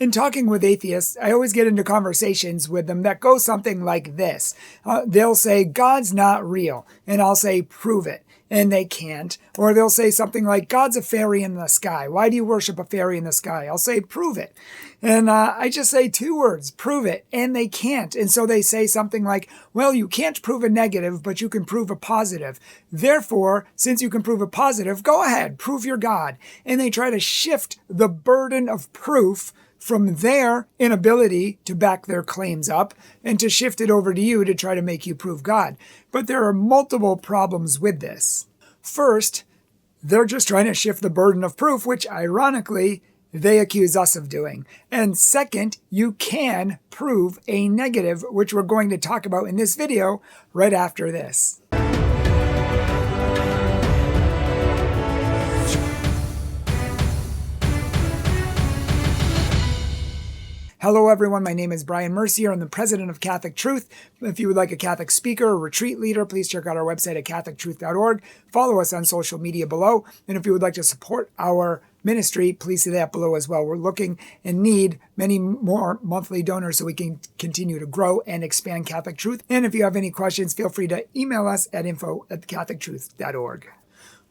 In talking with atheists, I always get into conversations with them that go something like this. They'll say, God's not real. And I'll say, prove it. And they can't. Or they'll say something like, God's a fairy in the sky. Why do you worship a fairy in the sky? I'll say, prove it. And I just say two words, prove it. And they can't. And so they say something like, well, you can't prove a negative, but you can prove a positive. Therefore, since you can prove a positive, go ahead, prove your God. And they try to shift the burden of proof from their inability to back their claims up and to shift it over to you to try to make you prove God. But there are multiple problems with this. First, they're just trying to shift the burden of proof, which ironically, they accuse us of doing. And second, you can prove a negative, which we're going to talk about in this video right after this. Hello everyone, my name is Bryan Mercier. I'm the president of Catholic Truth. If you would like a Catholic speaker or retreat leader, please check out our website at catholictruth.org. Follow us on social media below. And if you would like to support our ministry, please see that below as well. We're looking and need many more monthly donors so we can continue to grow and expand Catholic Truth. And if you have any questions, feel free to email us at info@catholictruth.org.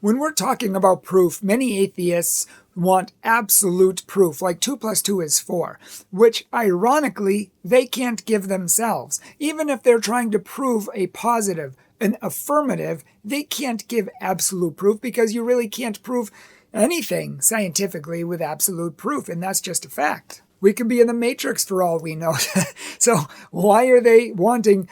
When we're talking about proof, many atheists want absolute proof, like 2 + 2 is 4, which ironically, they can't give themselves. Even if they're trying to prove a positive, an affirmative, they can't give absolute proof because you really can't prove anything scientifically with absolute proof, and that's just a fact. We could be in the Matrix for all we know. So why are they wanting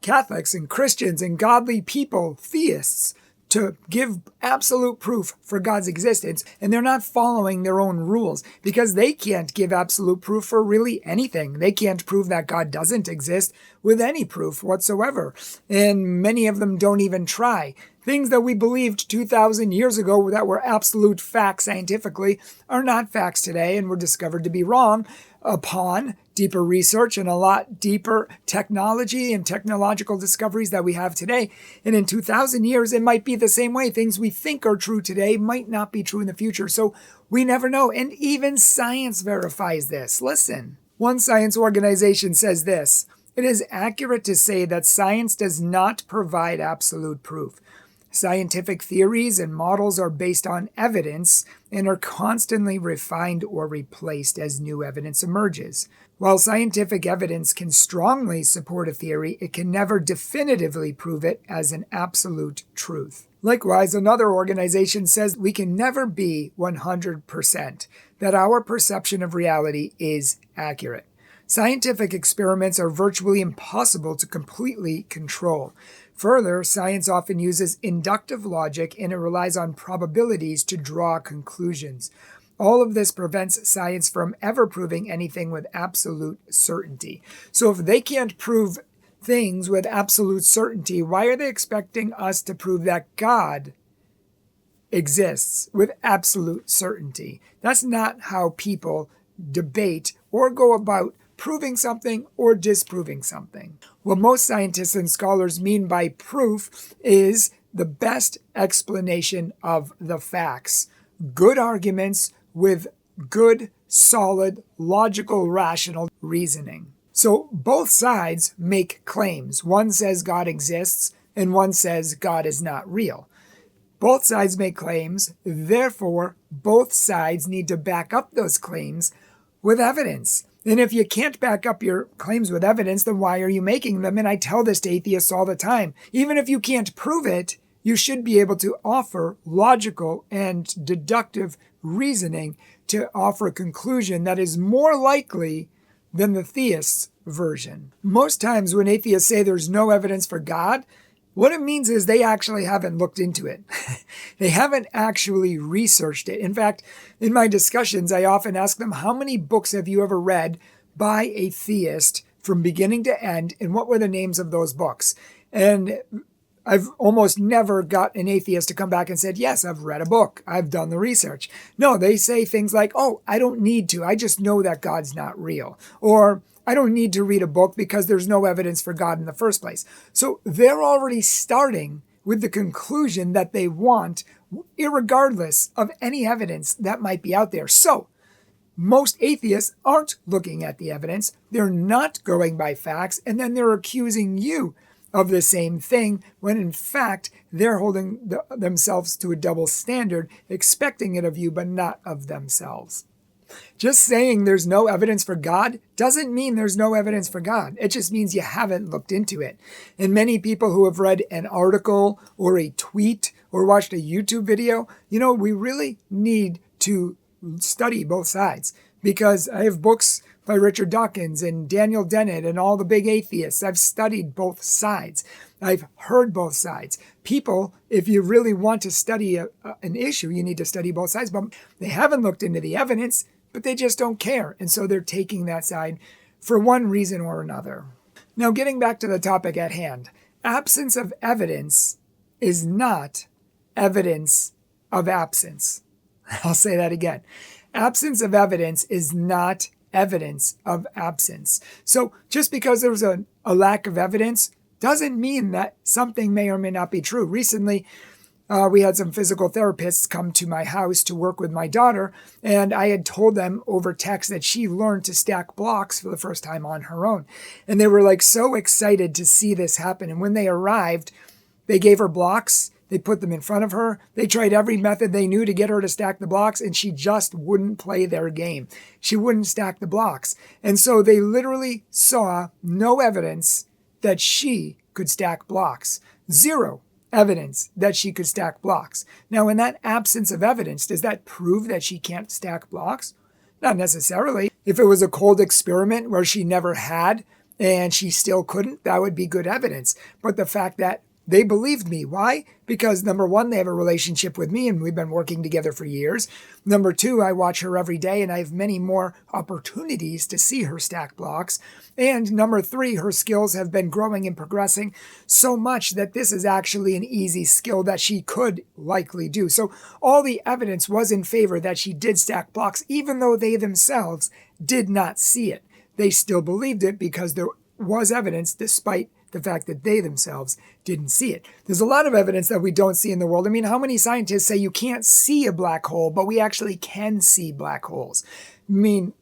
Catholics and Christians and godly people, theists, to give absolute proof for God's existence, and they're not following their own rules because they can't give absolute proof for really anything. They can't prove that God doesn't exist with any proof whatsoever, and many of them don't even try. Things that we believed 2,000 years ago that were absolute facts scientifically are not facts today and were discovered to be wrong upon deeper research and a lot deeper technology and technological discoveries that we have today. And in 2,000 years, it might be the same way. Things we think are true today might not be true in the future. So we never know. And even science verifies this. Listen, one science organization says this: it is accurate to say that science does not provide absolute proof. Scientific theories and models are based on evidence and are constantly refined or replaced as new evidence emerges. While scientific evidence can strongly support a theory, it can never definitively prove it as an absolute truth. Likewise, another organization says we can never be 100%, that our perception of reality is accurate. Scientific experiments are virtually impossible to completely control. Further, science often uses inductive logic and it relies on probabilities to draw conclusions. All of this prevents science from ever proving anything with absolute certainty. So if they can't prove things with absolute certainty, why are they expecting us to prove that God exists with absolute certainty? That's not how people debate or go about proving something or disproving something. What most scientists and scholars mean by proof is the best explanation of the facts. Good arguments with good, solid, logical, rational reasoning. So both sides make claims. One says God exists and one says God is not real. Both sides make claims, therefore both sides need to back up those claims with evidence. And if you can't back up your claims with evidence, then why are you making them? And I tell this to atheists all the time. Even if you can't prove it, you should be able to offer logical and deductive reasoning to offer a conclusion that is more likely than the theist's version. Most times when atheists say there's no evidence for God, what it means is they actually haven't looked into it. They haven't actually researched it. In fact, in my discussions, I often ask them, how many books have you ever read by a theist from beginning to end, and what were the names of those books? And I've almost never got an atheist to come back and said, yes, I've read a book. I've done the research. No, they say things like, oh, I don't need to. I just know that God's not real. Or I don't need to read a book because there's no evidence for God in the first place. So they're already starting with the conclusion that they want, irregardless of any evidence that might be out there. So most atheists aren't looking at the evidence. They're not going by facts, and then they're accusing you of the same thing when in fact they're holding themselves to a double standard, expecting it of you but not of themselves. Just saying there's no evidence for God doesn't mean there's no evidence for God. It just means you haven't looked into it. And many people who have read an article or a tweet or watched a YouTube video, we really need to study both sides, because I have books by Richard Dawkins and Daniel Dennett and all the big atheists. I've studied both sides. I've heard both sides. People, if you really want to study an issue, you need to study both sides, but they haven't looked into the evidence, but they just don't care. And so they're taking that side for one reason or another. Now, getting back to the topic at hand, absence of evidence is not evidence of absence. I'll say that again. Absence of evidence is not evidence of absence. So just because there's a lack of evidence doesn't mean that something may or may not be true. Recently, we had some physical therapists come to my house to work with my daughter, and I had told them over text that she learned to stack blocks for the first time on her own. And they were so excited to see this happen. And when they arrived, they gave her blocks. They put them in front of her. They tried every method they knew to get her to stack the blocks, and she just wouldn't play their game. She wouldn't stack the blocks. And so they literally saw no evidence that she could stack blocks. Zero evidence that she could stack blocks. Now, in that absence of evidence, does that prove that she can't stack blocks? Not necessarily. If it was a cold experiment where she never had and she still couldn't, that would be good evidence. But the fact that they believed me. Why? Because number one, they have a relationship with me and we've been working together for years. Number two, I watch her every day and I have many more opportunities to see her stack blocks. And number three, her skills have been growing and progressing so much that this is actually an easy skill that she could likely do. So all the evidence was in favor that she did stack blocks, even though they themselves did not see it. They still believed it because there was evidence despite the fact that they themselves didn't see it. There's a lot of evidence that we don't see in the world. I mean, how many scientists say you can't see a black hole, but we actually can see black holes? I mean,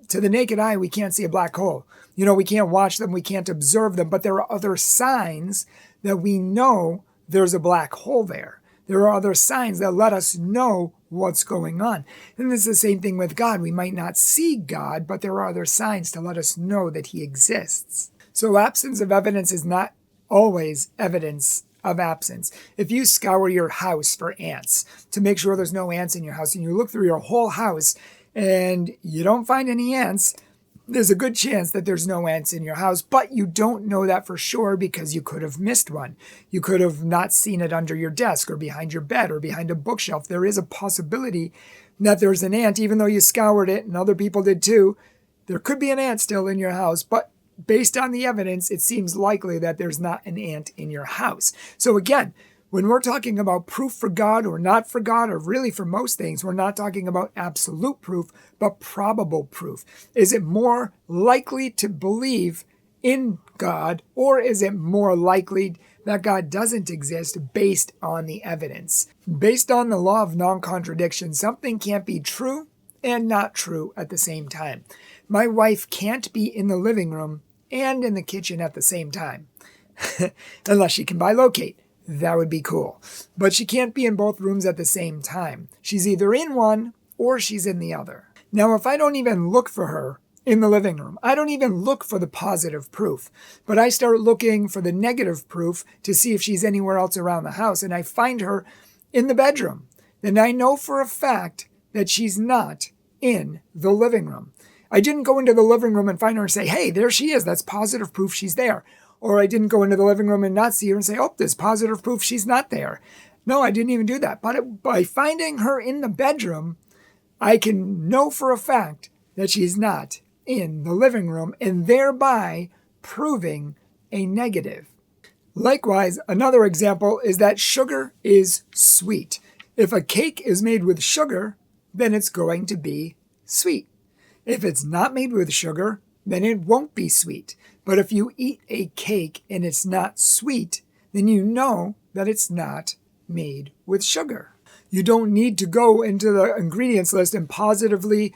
to the naked eye, we can't see a black hole. We can't watch them, we can't observe them, but there are other signs that we know there's a black hole there. There are other signs that let us know what's going on. And it's the same thing with God. We might not see God, but there are other signs to let us know that he exists. So absence of evidence is not always evidence of absence. If you scour your house for ants to make sure there's no ants in your house, and you look through your whole house and you don't find any ants, there's a good chance that there's no ants in your house, but you don't know that for sure because you could have missed one. You could have not seen it under your desk or behind your bed or behind a bookshelf. There is a possibility that there's an ant, even though you scoured it and other people did too. There could be an ant still in your house, but based on the evidence, it seems likely that there's not an ant in your house. So again, when we're talking about proof for God or not for God, or really for most things, we're not talking about absolute proof, but probable proof. Is it more likely to believe in God, or is it more likely that God doesn't exist based on the evidence? Based on the law of non-contradiction, something can't be true and not true at the same time. My wife can't be in the living room and in the kitchen at the same time, unless she can bilocate. That would be cool. But she can't be in both rooms at the same time. She's either in one or she's in the other. Now, if I don't even look for her in the living room, I don't even look for the positive proof, but I start looking for the negative proof to see if she's anywhere else around the house, and I find her in the bedroom, then I know for a fact that she's not in the living room. I didn't go into the living room and find her and say, hey, there she is. That's positive proof she's there. Or I didn't go into the living room and not see her and say, oh, there's positive proof she's not there. No, I didn't even do that. But by finding her in the bedroom, I can know for a fact that she's not in the living room, and thereby proving a negative. Likewise, another example is that sugar is sweet. If a cake is made with sugar, then it's going to be sweet. If it's not made with sugar, then it won't be sweet. But if you eat a cake and it's not sweet, then you know that it's not made with sugar. You don't need to go into the ingredients list and positively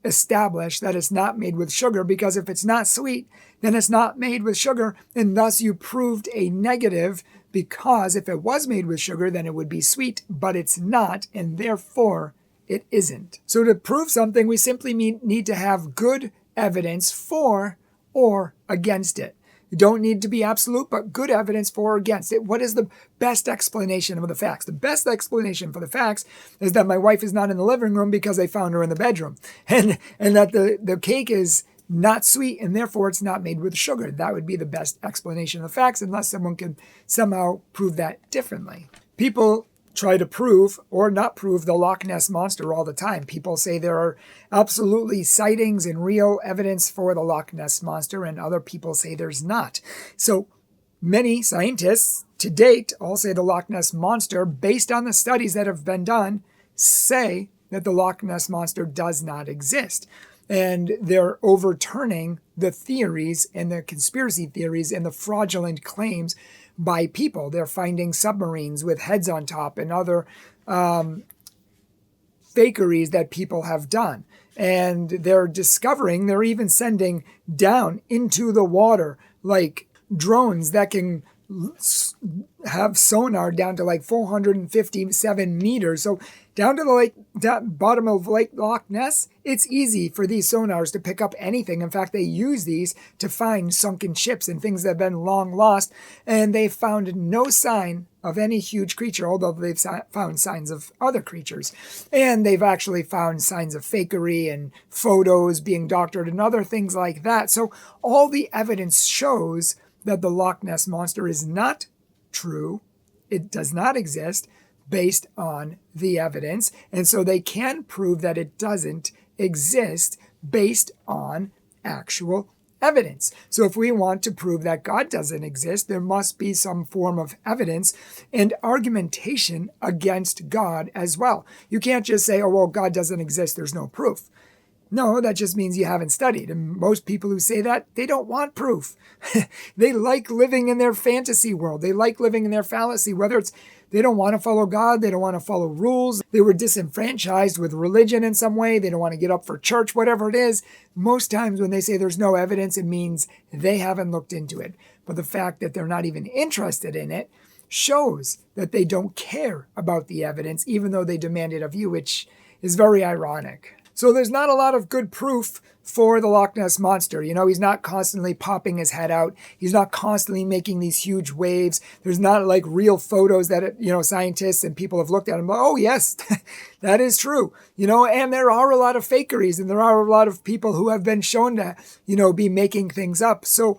establish that it's not made with sugar, because if it's not sweet, then it's not made with sugar, and thus you proved a negative, because if it was made with sugar, then it would be sweet, but it's not, and therefore it isn't. So to prove something, we simply need to have good evidence for or against it. You don't need to be absolute, but good evidence for or against it. What is the best explanation of the facts? The best explanation for the facts is that my wife is not in the living room because I found her in the bedroom, and that the cake is not sweet and therefore it's not made with sugar. That would be the best explanation of the facts, unless someone can somehow prove that differently. People try to prove or not prove the Loch Ness Monster all the time. People say there are absolutely sightings and real evidence for the Loch Ness Monster, and other people say there's not. So many scientists to date all say the Loch Ness Monster, based on the studies that have been done, say that the Loch Ness Monster does not exist. And they're overturning the theories and the conspiracy theories and the fraudulent claims by people. They're finding submarines with heads on top and other fakeries that people have done. And they're even sending down into the water, like drones that can have sonar down to like 457 meters. So down to the bottom of Lake Loch Ness, it's easy for these sonars to pick up anything. In fact, they use these to find sunken ships and things that have been long lost. And they found no sign of any huge creature, although they've found signs of other creatures. And they've actually found signs of fakery and photos being doctored and other things like that. So all the evidence shows that the Loch Ness Monster is not true. It does not exist, based on the evidence. And so they can prove that it doesn't exist based on actual evidence. So if we want to prove that God doesn't exist, there must be some form of evidence and argumentation against God as well. You can't just say, oh, well, God doesn't exist, there's no proof. No, that just means you haven't studied. And most people who say that, they don't want proof. They like living in their fantasy world. They like living in their fallacy, whether it's they don't want to follow God, they don't want to follow rules, they were disenfranchised with religion in some way, they don't want to get up for church, whatever it is. Most times when they say there's no evidence, it means they haven't looked into it. But the fact that they're not even interested in it shows that they don't care about the evidence, even though they demand it of you, which is very ironic. So there's not a lot of good proof for the Loch Ness Monster. You know, he's not constantly popping his head out. He's not constantly making these huge waves. There's not like real photos that, scientists and people have looked at and go, oh, yes, that is true. And there are a lot of fakeries, and there are a lot of people who have been shown to, be making things up. So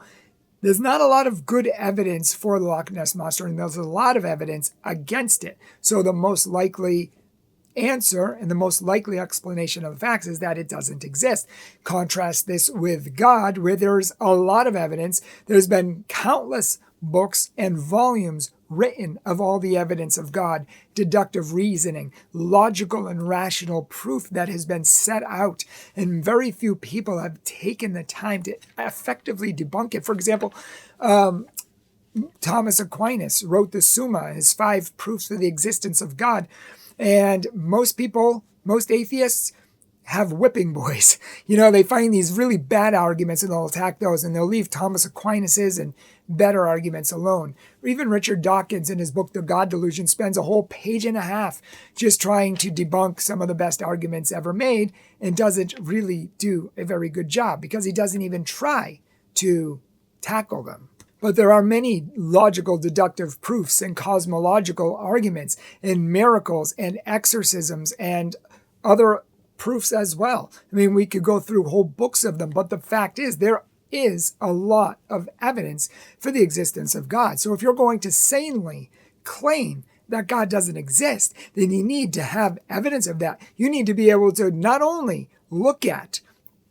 there's not a lot of good evidence for the Loch Ness Monster, and there's a lot of evidence against it. So the most likely answer and the most likely explanation of the facts is that it doesn't exist. Contrast this with God, where there's a lot of evidence. There's been countless books and volumes written of all the evidence of God, deductive reasoning, logical and rational proof that has been set out, and very few people have taken the time to effectively debunk it. For example, Thomas Aquinas wrote the Summa, his 5 proofs of the existence of God. And most atheists have whipping boys. They find these really bad arguments and they'll attack those, and they'll leave Thomas Aquinas's and better arguments alone. Or even Richard Dawkins in his book, The God Delusion, spends a whole page and a half just trying to debunk some of the best arguments ever made, and doesn't really do a very good job because he doesn't even try to tackle them. But there are many logical deductive proofs and cosmological arguments and miracles and exorcisms and other proofs as well. I mean, we could go through whole books of them, but the fact is there is a lot of evidence for the existence of God. So if you're going to sanely claim that God doesn't exist, then you need to have evidence of that. You need to be able to not only look at,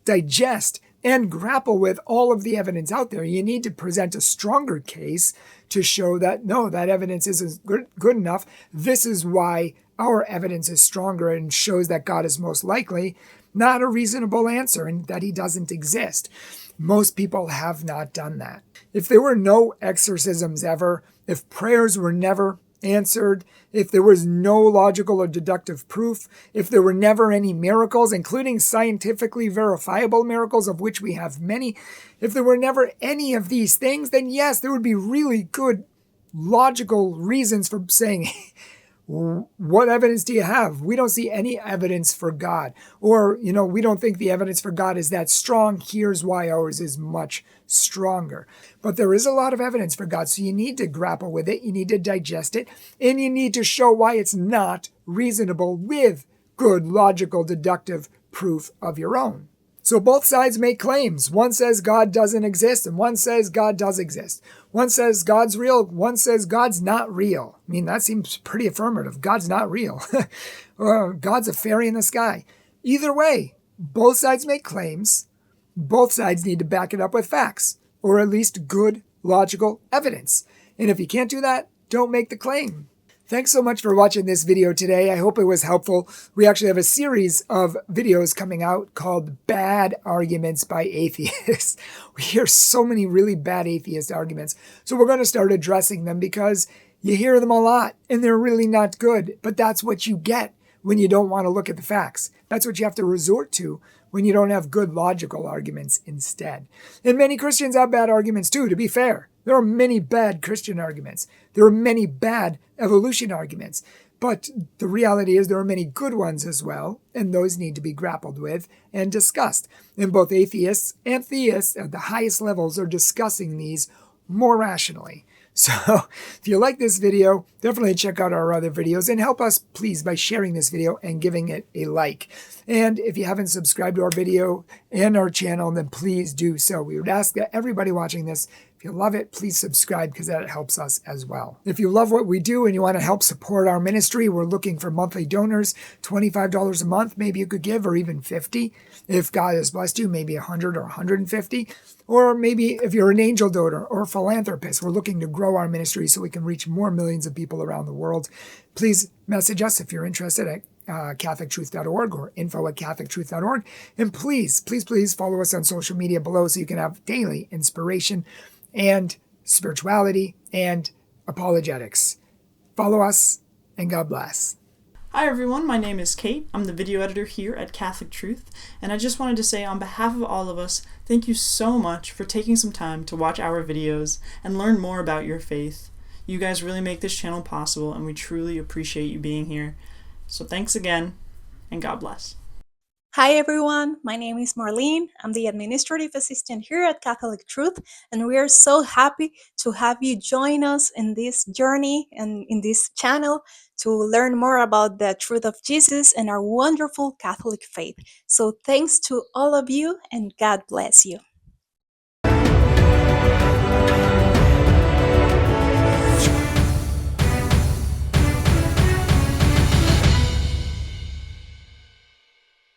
digest, and grapple with all of the evidence out there. You need to present a stronger case to show that, no, that evidence isn't good enough. This is why our evidence is stronger and shows that God is most likely, not a reasonable answer, and that he doesn't exist. Most people have not done that. If there were no exorcisms ever, if prayers were never answered, if there was no logical or deductive proof, if there were never any miracles, including scientifically verifiable miracles, of which we have many, if there were never any of these things, then yes, there would be really good logical reasons for saying, what evidence do you have? We don't see any evidence for God. Or, we don't think the evidence for God is that strong. Here's why ours is much stronger. But there is a lot of evidence for God, so you need to grapple with it, you need to digest it, and you need to show why it's not reasonable with good, logical, deductive proof of your own. So both sides make claims. One says God doesn't exist, and one says God does exist. One says God's real, one says God's not real. I mean, that seems pretty affirmative. God's not real. Or God's a fairy in the sky. Either way, both sides make claims. Both sides need to back it up with facts, or at least good, logical evidence. And if you can't do that, don't make the claim. Thanks so much for watching this video today. I hope it was helpful. We actually have a series of videos coming out called Bad Arguments by Atheists. We hear so many really bad atheist arguments. So we're going to start addressing them because you hear them a lot and they're really not good. But that's what you get when you don't want to look at the facts. That's what you have to resort to when you don't have good logical arguments instead. And many Christians have bad arguments too, to be fair. There are many bad Christian arguments. There are many bad evolution arguments. But the reality is there are many good ones as well, and those need to be grappled with and discussed. And both atheists and theists at the highest levels are discussing these more rationally. So if you like this video, definitely check out our other videos and help us, please, by sharing this video and giving it a like. And if you haven't subscribed to our video and our channel, then please do so. We would ask that everybody watching this, if you love it, please subscribe because that helps us as well. If you love what we do and you want to help support our ministry, we're looking for monthly donors, $25 a month, maybe you could give, or even $50. If God has blessed you, maybe $100 or $150. Or maybe if you're an angel donor or a philanthropist, we're looking to grow our ministry so we can reach more millions of people around the world. Please message us if you're interested at catholictruth.org or info@catholictruth.org. And please, please, please follow us on social media below so you can have daily inspiration and spirituality and apologetics. Follow us, and God bless. Hi everyone, my name is Kate. I'm the video editor here at Catholic Truth, and I just wanted to say on behalf of all of us, thank you so much for taking some time to watch our videos and learn more about your faith. You guys really make this channel possible, and we truly appreciate you being here. So thanks again, and God bless. Hi everyone, my name is Marlene. I'm the administrative assistant here at Catholic Truth, and we are so happy to have you join us in this journey and in this channel to learn more about the truth of Jesus and our wonderful Catholic faith. So thanks to all of you, and God bless you.